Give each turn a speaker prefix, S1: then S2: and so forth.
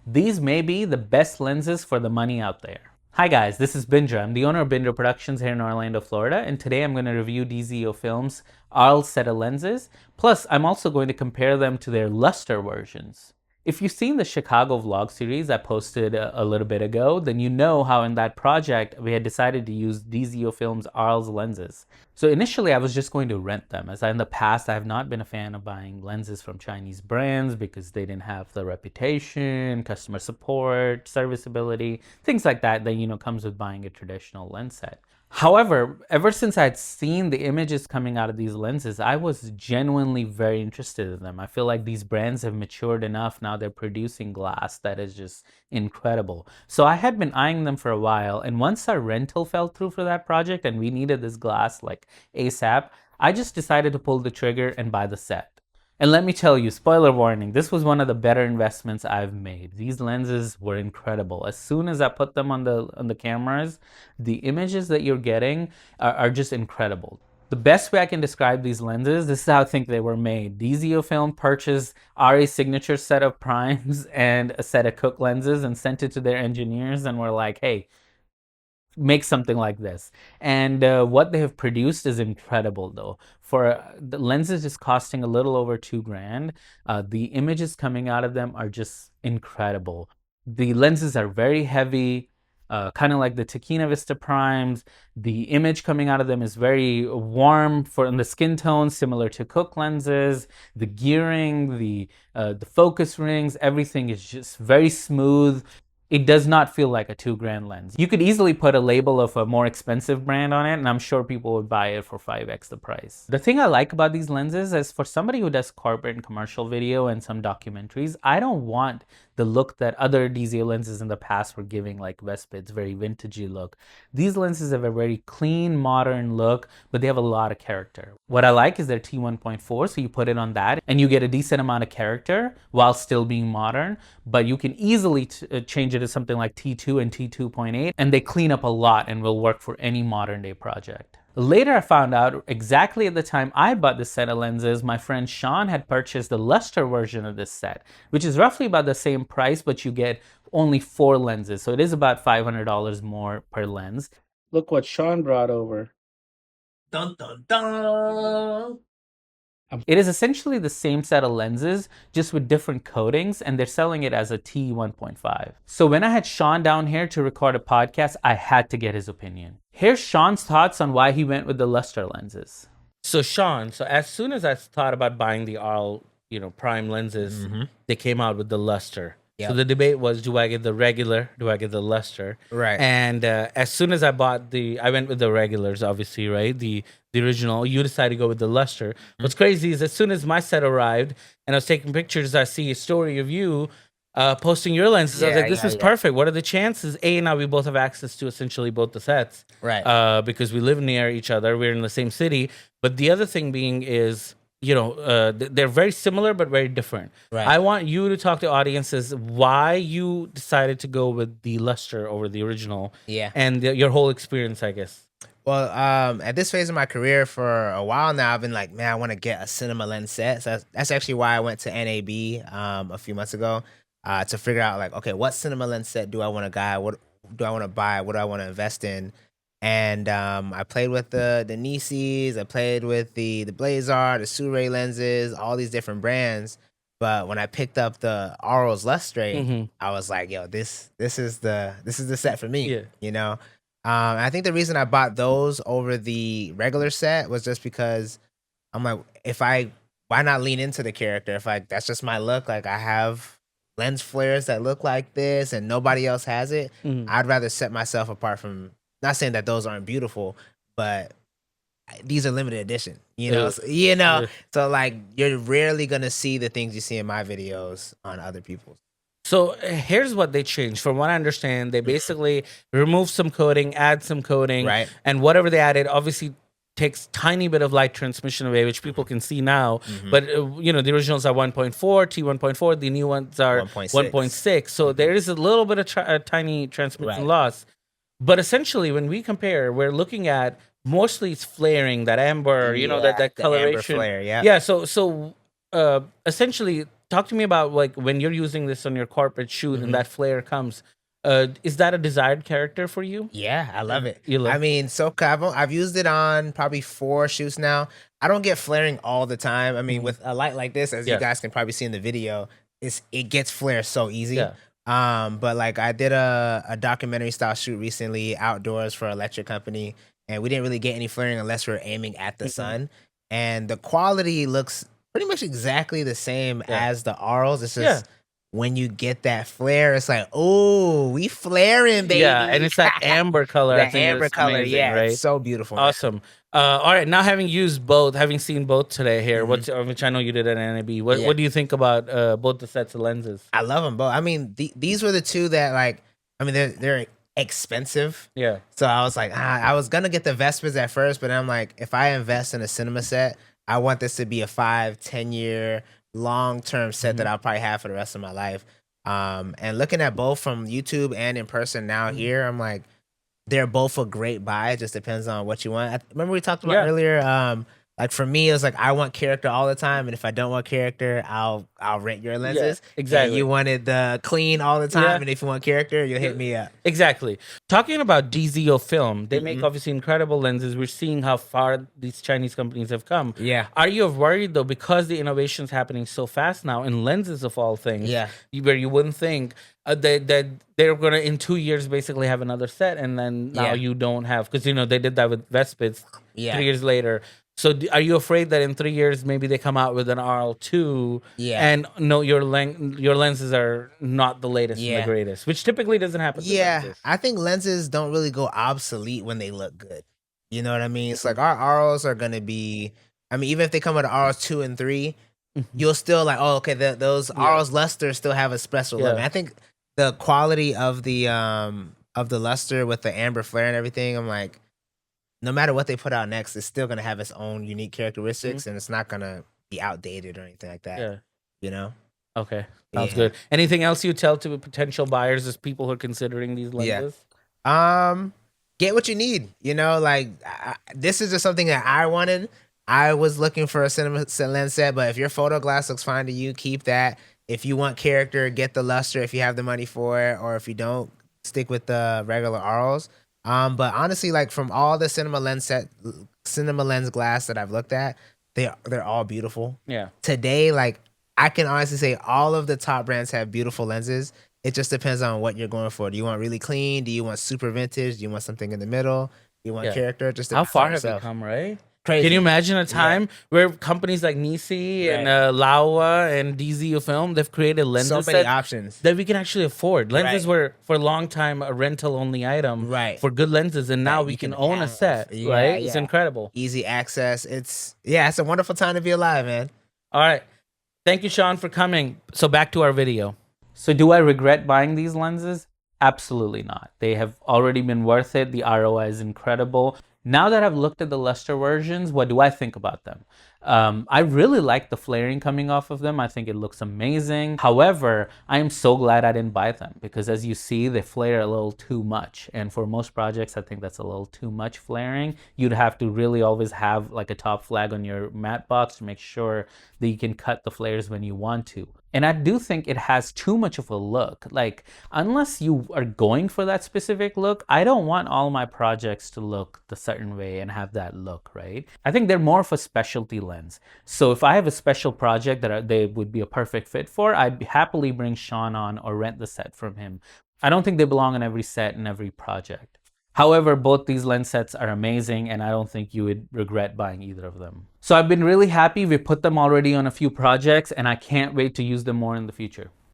S1: These may be the best lenses for the money out there. Hi guys, this is Bindra. I'm the owner of Bindra Productions here in Orlando, Florida, and today I'm going to review DZOFilm's Arles set of lenses. Plus, I'm also going to compare them to their Lustre versions. If you've seen the Chicago vlog series I posted a little bit ago, then you know how in that project we had decided to use DZOFilm's Arles lenses. So initially I was just going to rent them, as in the past I have not been a fan of buying lenses from Chinese brands because they didn't have the reputation, customer support, serviceability, things like that comes with buying a traditional lens set. However, ever since I'd seen the images coming out of these lenses, I was genuinely very interested in them. I feel like these brands have matured enough now, they're producing glass that is just incredible. So I had been eyeing them for a while, and once our rental fell through for that project and we needed this glass like ASAP, I just decided to pull the trigger and buy the set. And let me tell you, spoiler warning, this was one of the better investments I've made. These lenses were incredible. As soon as I put them on the cameras, the images that you're getting are just incredible. The best way I can describe these lenses, this is how I think they were made. DZOFilm purchased Arri's signature set of primes and a set of Cook lenses and sent it to their engineers and were like, hey, make something like this. And what they have produced is incredible though. For the lenses just costing a little over $2,000, the images coming out of them are just incredible. The lenses are very heavy, kind of like the Taquina Vista primes. The image coming out of them is very warm for in the skin tone, similar to Cook lenses. The gearing, the focus rings, everything is just very smooth. It does not feel like a $2,000 lens. You could easily put a label of a more expensive brand on it, and I'm sure people would buy it for 5x the price. The thing I like about these lenses is for somebody who does corporate and commercial video and some documentaries, I don't want the look that other DZO lenses in the past were giving, like Vespid's very vintagey look. These lenses have a very clean, modern look, but they have a lot of character. What I like is their T1.4, so you put it on that and you get a decent amount of character while still being modern, but you can easily change it to something like T2 and T2.8, and they clean up a lot and will work for any modern day project. Later, I found out exactly at the time I bought this set of lenses, my friend Sean had purchased the Lustre version of this set, which is roughly about the same price, but you get only 4 lenses. So it is about $500 more per lens. Look what Sean brought over.
S2: Dun dun dun.
S1: It is essentially the same set of lenses, just with different coatings, and they're selling it as a T1.5. So when I had Sean down here to record a podcast, I had to get his opinion. Here's Sean's thoughts on why he went with the Lustre lenses.
S3: So Sean, as soon as I thought about buying the Arles, prime lenses, they came out with the Luster.
S2: Yep.
S3: So the debate was, do I get the regular? Do I get the Luster?
S2: Right.
S3: And as soon as I went with the regulars, obviously, right? The original. You decided to go with the Luster. What's crazy is as soon as my set arrived and I was taking pictures, I see a story of you posting your lenses. I was like, this is perfect. What are the chances? Now we both have access to essentially both the sets.
S2: Right.
S3: Because we live near each other. We're in the same city. But the other thing being is, they're very similar but very different.
S2: Right.
S3: I want you to talk to audiences why you decided to go with the Lustre over the original.
S2: Yeah.
S3: And your whole experience, I guess.
S2: Well, at this phase of my career for a while now, I've been like, man, I want to get a cinema lens set. So that's actually why I went to NAB a few months ago to figure out like, okay, what cinema lens set do I want to buy? What do I want to buy? What do I want to invest in? And I played with the Nisis, I played with the Blazar, the Suray lenses, all these different brands. But when I picked up the Arles Lustre, I was like, yo, this is the set for me.
S3: Yeah.
S2: I think the reason I bought those over the regular set was just because I'm like, why not lean into the character? That's just my look. Like I have lens flares that look like this and nobody else has it. I'd rather set myself apart from, not saying that those aren't beautiful, but these are limited edition, So like you're rarely going to see the things you see in my videos on other people's.
S3: So here's what they changed. From what I understand, they basically removed some coating, add some coating,
S2: right?
S3: And whatever they added obviously takes tiny bit of light transmission away, which people can see now. But the originals are 1.4, T1.4. The new ones are 1.6. So there is a little bit of a tiny transmission loss. But essentially, when we compare, we're looking at mostly it's flaring, that amber, that coloration.
S2: Amber flare,
S3: yeah. So essentially, talk to me about like when you're using this on your corporate shoot and that flare comes. Is that a desired character for you?
S2: Yeah, I love it.
S3: You love
S2: I mean, so I've used it on probably 4 shoots now. I don't get flaring all the time. I mean, with a light like this, as you guys can probably see in the video, it gets flare so easy.
S3: Yeah.
S2: But like I did a documentary style shoot recently outdoors for an electric company, and we didn't really get any flaring unless we were aiming at the sun. And the quality looks pretty much exactly the same as the Arles. It's just when you get that flare, it's like, oh, we flaring, baby.
S3: Yeah, and it's that amber color.
S2: That amber color,
S3: amazing,
S2: yeah,
S3: right?
S2: it's so beautiful. Man.
S3: Awesome. All right, now having seen both today here, which I know you did at NAB, what do you think about both the sets of lenses?
S2: I love them both. I mean, these were the two that like, I mean, they're expensive.
S3: Yeah.
S2: So I was like, I was gonna get the Vespers at first, but I'm like, if I invest in a cinema set, I want this to be a 5-10 year long-term set that I'll probably have for the rest of my life. And looking at both from YouTube and in person now here, I'm like, they're both a great buy. It just depends on what you want. Remember we talked about earlier, like for me, it was like I want character all the time, and if I don't want character, I'll rent your lenses.
S3: Yeah, exactly.
S2: And you wanted the clean all the time, and if you want character, you'll hit me up.
S3: Exactly. Talking about DZOFilm, they make obviously incredible lenses. We're seeing how far these Chinese companies have come.
S2: Yeah.
S3: Are you worried though, because the innovation's happening so fast now in lenses of all things?
S2: Yeah.
S3: Where you wouldn't think that they're gonna in 2 years basically have another set, and then now you don't have, because they did that with Vespits 3 years later. So are you afraid that in 3 years maybe they come out with an RL2 and no, your lenses are not the latest and the greatest, which typically doesn't happen to lenses.
S2: I think lenses don't really go obsolete when they look good. You know what I mean? It's like our RLs are going to be, I mean, even if they come with RLs 2 and 3, you'll still like, oh, okay, those Arles Luster still have a special look. I think the quality of the Lustre with the amber flare and everything, I'm like, no matter what they put out next, it's still going to have its own unique characteristics, and it's not going to be outdated or anything like that.
S3: Yeah.
S2: You know?
S3: Okay. Sounds good. Anything else you tell to potential buyers as people who are considering these lenses?
S2: Get what you need. Like this is just something that I wanted. I was looking for a cinema lens set, but if your photo glass looks fine to you, keep that. If you want character, get the Lustre if you have the money for it, or if you don't, stick with the regular Arles. But honestly, like from all the cinema lens glass that I've looked at, they're all beautiful.
S3: Yeah.
S2: Today, like I can honestly say all of the top brands have beautiful lenses. It just depends on what you're going for. Do you want really clean? Do you want super vintage? Do you want something in the middle? Do you want character? Just
S3: how far have you come, right?
S2: Crazy.
S3: Can you imagine a time where companies like Nisi and Laowa and DZOFilm, they've created lenses
S2: so many options
S3: that we can actually afford. Lenses were for a long time a rental only item for good lenses, and now we can own a set. Right? It's incredible.
S2: Easy access. It's a wonderful time to be alive, man.
S3: All right. Thank you, Sean, for coming. So back to our video.
S1: So do I regret buying these lenses? Absolutely not. They have already been worth it. The ROI is incredible. Now that I've looked at the Lustre versions, what do I think about them? I really like the flaring coming off of them. I think it looks amazing. However, I am so glad I didn't buy them, because as you see, they flare a little too much. And for most projects, I think that's a little too much flaring. You'd have to really always have like a top flag on your matte box to make sure that you can cut the flares when you want to. And I do think it has too much of a look. Like, unless you are going for that specific look, I don't want all my projects to look the certain way and have that look, right? I think they're more of a specialty lens. So if I have a special project that they would be a perfect fit for, I'd happily bring Sean on or rent the set from him. I don't think they belong on every set and every project. However, both these lens sets are amazing, and I don't think you would regret buying either of them. So I've been really happy. We put them already on a few projects, and I can't wait to use them more in the future.